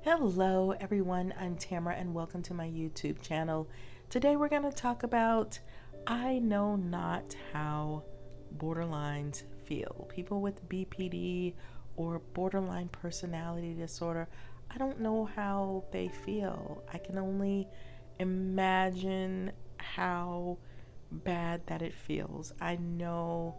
Hello, everyone. I'm Tamara, and welcome to my YouTube channel. Today, we're going to talk about I know not how borderlines feel. People with BPD or borderline personality disorder, I don't know how they feel. I can only imagine how bad that it feels. I know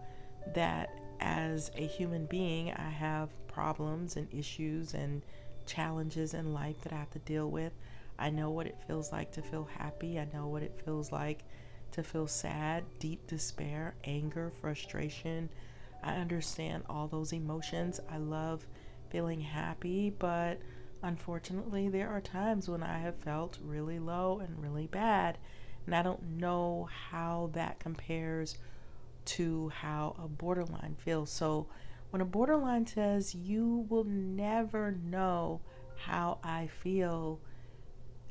that as a human being, I have problems and issues and challenges in life that I have to deal with. I know what it feels like to feel happy. I know what it feels like to feel sad, deep despair, anger, frustration. I understand all those emotions. I love feeling happy, but unfortunately, there are times when I have felt really low and really bad. And I don't know how that compares to how a borderline feels. So when a borderline says, "You will never know how I feel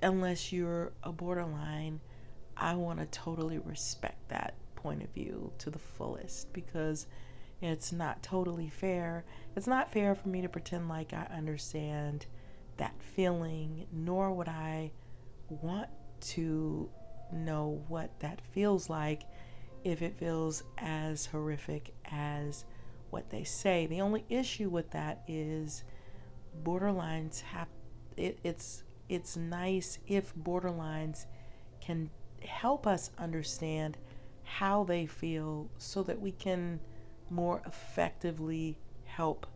unless you're a borderline," I want to totally respect that point of view to the fullest because it's not totally fair. It's not fair for me to pretend like I understand that feeling, nor would I want to know what that feels like if it feels as horrific as what they say. The only issue with that is borderlines have it's nice if borderlines can help us understand how they feel so that we can more effectively help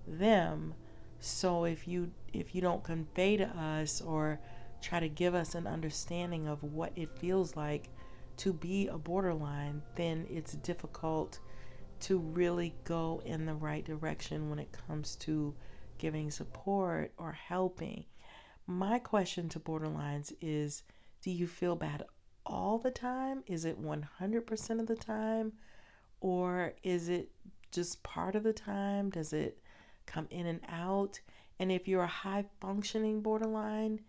them. So if you don't convey to us or try to give us an understanding of what it feels like to be a borderline, then it's difficult to really go in the right direction when it comes to giving support or helping. My question to borderlines is, do you feel bad all the time? Is it 100% of the time? Or is it just part of the time? Does it come in and out? And if you're a high functioning borderline,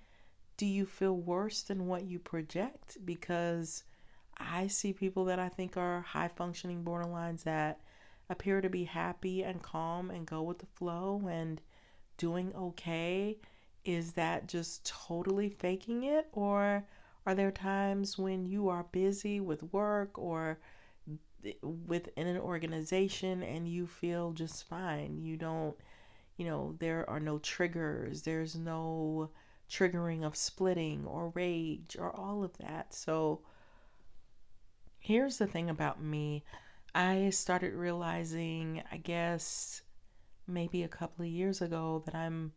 do you feel worse than what you project? Because I see people that I think are high functioning borderlines that appear to be happy and calm and go with the flow and doing okay. Is that just totally faking it? Or are there times when you are busy with work or within an organization and you feel just fine? You don't, there are no triggers, there's no triggering of splitting or rage or all of that. So here's the thing about me. I started realizing, I guess, maybe a couple of years ago that I'm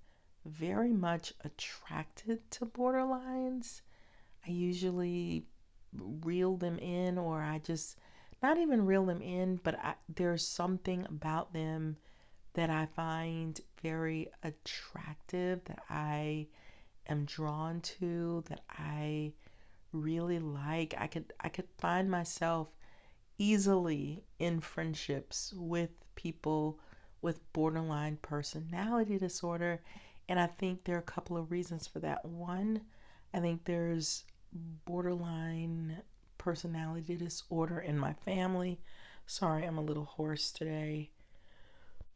very much attracted to borderlines. I usually reel them in, or I just not even reel them in, but there's something about them that I find very attractive, that I am drawn to, that I really like. I could find myself easily in friendships with people with borderline personality disorder. And I think there are a couple of reasons for that. One, I think there's borderline personality disorder in my family. Sorry, I'm a little hoarse today.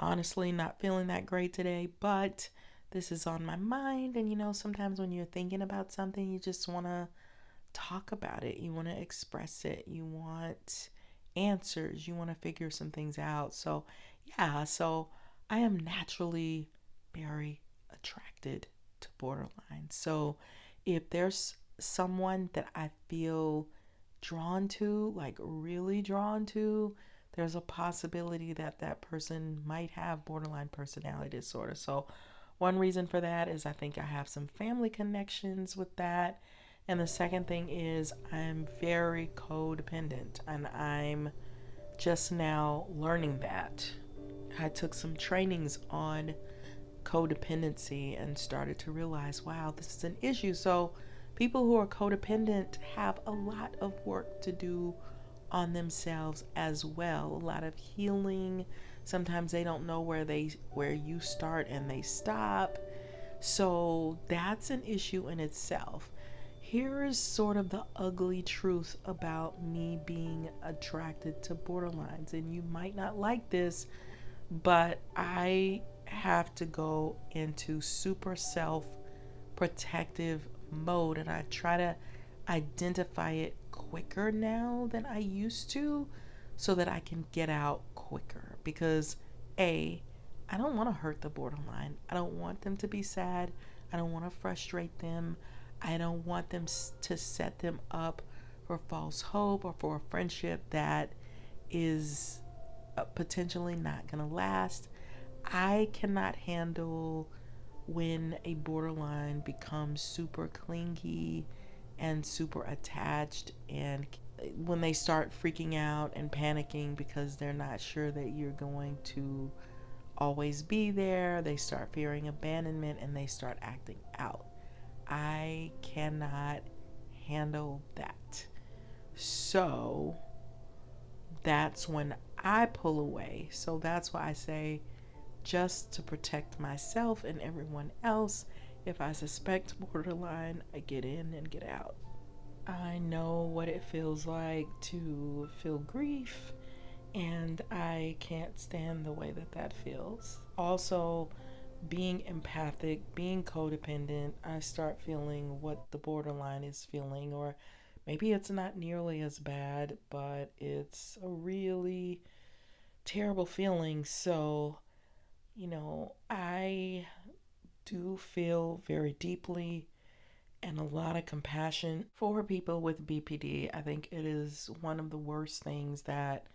Honestly, not feeling that great today, but this is on my mind. And sometimes when you're thinking about something, you just want to talk about it. You want to express it. You want answers. You want to figure some things out. So, yeah, so I am naturally very attracted to borderline. So, if there's someone that I feel drawn to, like really drawn to, there's a possibility that that person might have borderline personality disorder. So, one reason for that is I think I have some family connections with that. And the second thing is I'm very codependent, and I'm just now learning that. I took some trainings on codependency and started to realize, wow, this is an issue. So, people who are codependent have a lot of work to do on themselves as well. A lot of healing. Sometimes they don't know where you start and they stop. So, that's an issue in itself. Here is sort of the ugly truth about me being attracted to borderlines, and you might not like this, but I have to go into super self protective mode, and I try to identify it quicker now than I used to so that I can get out quicker. Because, A, I don't want to hurt the borderline. I don't want them to be sad. I don't want to frustrate them. I don't want them to set them up for false hope or for a friendship that is potentially not going to last. I cannot handle when a borderline becomes super clingy and super attached, and when they start freaking out and panicking because they're not sure that you're going to always be there. They start fearing abandonment and they start acting out. I cannot handle that. So that's when I pull away. So that's why I say, just to protect myself and everyone else, if I suspect borderline, I get in and get out. I know what it feels like to feel grief, and I can't stand the way that that feels. Also, being empathic, being codependent, I start feeling what the borderline is feeling, or maybe it's not nearly as bad, but it's a really terrible feeling. So, I do feel very deeply and a lot of compassion for people with BPD. I think it is one of the worst things that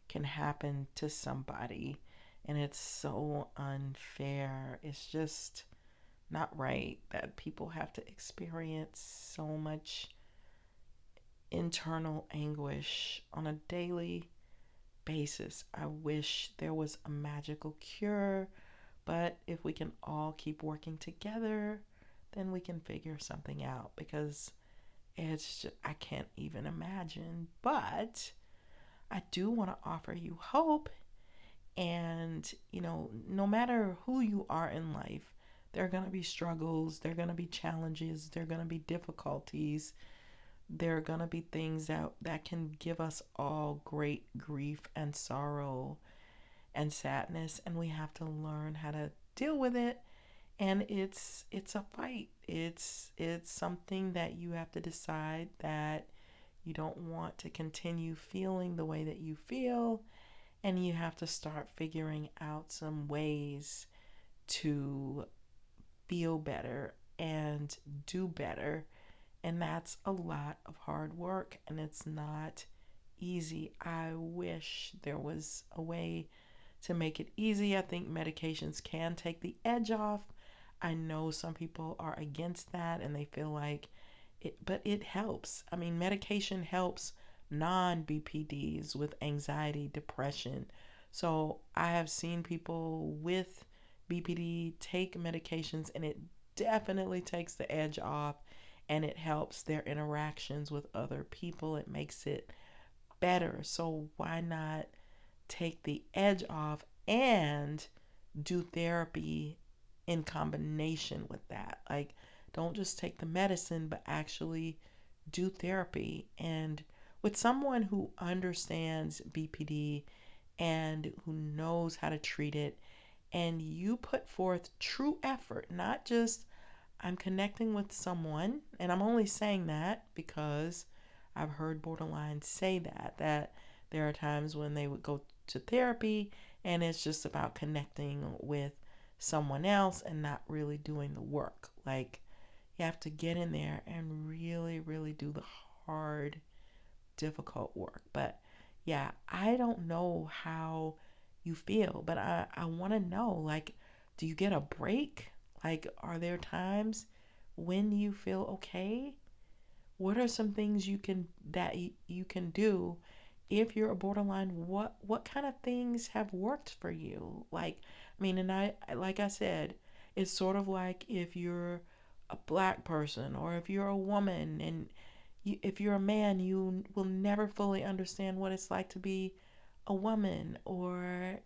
can happen to somebody, and it's so unfair. It's just not right that people have to experience so much internal anguish on a daily basis. I wish there was a magical cure, but if we can all keep working together, then we can figure something out, because it's just, I can't even imagine. But I do want to offer you hope. And, no matter who you are in life, there are going to be struggles, there are going to be challenges, there are going to be difficulties, there are going to be things that can give us all great grief and sorrow and sadness, and we have to learn how to deal with it. And it's a fight. It's something that you have to decide that you don't want to continue feeling the way that you feel, and you have to start figuring out some ways to feel better and do better. And that's a lot of hard work, and it's not easy. I wish there was a way to make it easy. I think medications can take the edge off. I know some people are against that and they feel like it, but it helps. I mean, medication helps non BPDs with anxiety, depression. So I have seen people with BPD take medications, and it definitely takes the edge off, and it helps their interactions with other people. It makes it better. So why not take the edge off and do therapy in combination with that? Like, don't just take the medicine, but actually do therapy. And with someone who understands BPD and who knows how to treat it, and you put forth true effort, not just I'm connecting with someone. And I'm only saying that because I've heard borderline say that there are times when they would go to therapy and it's just about connecting with someone else and not really doing the work. Like, you have to get in there and really, really do the hard, difficult work. But yeah, I don't know how you feel, but I want to know, like, do you get a break? Like, are there times when you feel okay? What are some things you can do if you're a borderline? What kind of things have worked for you? Like, I mean, and I like I said, it's sort of like if you're a black person or if you're a woman, and if you're a man, you will never fully understand what it's like to be a woman. Or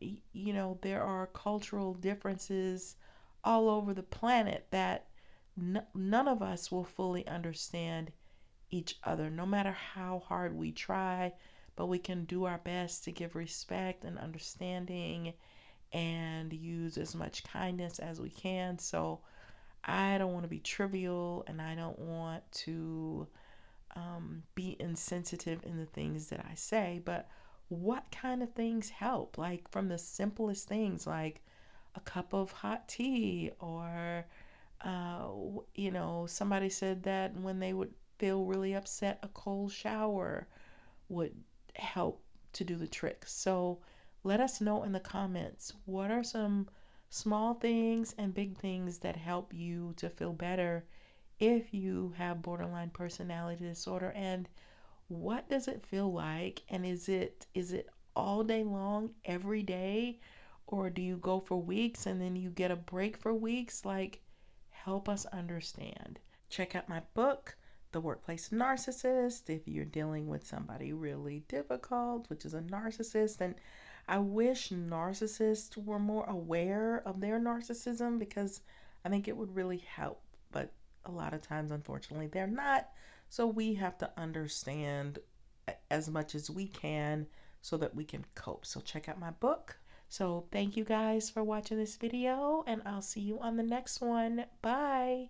there are cultural differences all over the planet that none of us will fully understand each other, no matter how hard we try. But we can do our best to give respect and understanding and use as much kindness as we can. So I don't want to be trivial, and I don't want to be insensitive in the things that I say, but what kind of things help? Like from the simplest things, like a cup of hot tea, or, somebody said that when they would feel really upset, a cold shower would help to do the trick. So let us know in the comments, what are some small things and big things that help you to feel better if you have borderline personality disorder, and what does it feel like, and is it all day long every day, or do you go for weeks and then you get a break for weeks? Like, help us understand. Check out my book, The Workplace Narcissist, if you're dealing with somebody really difficult, which is a narcissist. And I wish narcissists were more aware of their narcissism, because I think it would really help. But a lot of times, unfortunately, they're not. So we have to understand as much as we can so that we can cope. So check out my book. So thank you guys for watching this video, and I'll see you on the next one. Bye.